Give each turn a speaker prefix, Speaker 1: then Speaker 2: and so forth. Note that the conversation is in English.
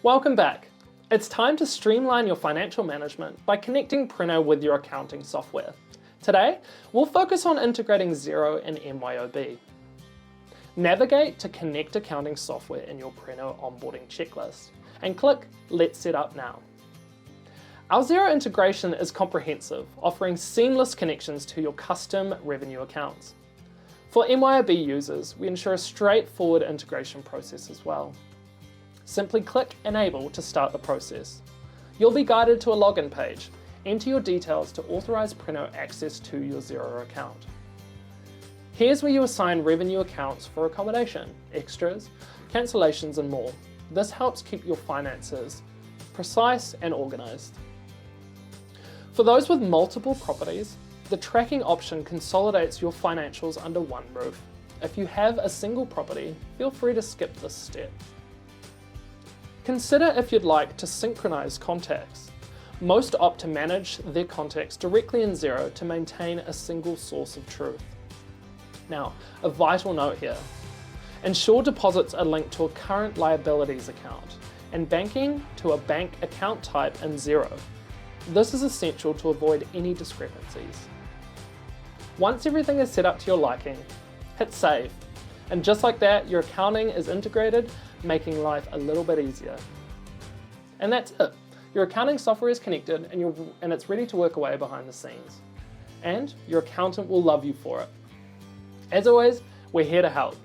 Speaker 1: Welcome back. It's time to streamline your financial management by connecting Preno with your accounting software. Today, we'll focus on integrating Xero and MYOB. Navigate to Connect Accounting Software in your Preno onboarding checklist and click Let's Set Up Now. Our Xero integration is comprehensive, offering seamless connections to your custom revenue accounts. For MYOB users, we ensure a straightforward integration process as well. Simply click Enable to start the process. You'll be guided to a login page. Enter your details to authorize Preno access to your Xero account. Here's where you assign revenue accounts for accommodation, extras, cancellations, and more. This helps keep your finances precise and organized. For those with multiple properties, the tracking option consolidates your financials under one roof. If you have a single property, feel free to skip this step. Consider if you'd like to synchronize contacts. Most opt to manage their contacts directly in Xero to maintain a single source of truth. Now, a vital note here. Ensure deposits are linked to a current liabilities account and banking to a bank account type in Xero. This is essential to avoid any discrepancies. Once everything is set up to your liking, hit save. And just like that, your accounting is integrated, making life a little bit easier. And that's it. Your accounting software is connected and it's ready to work away behind the scenes. And your accountant will love you for it. As always, we're here to help.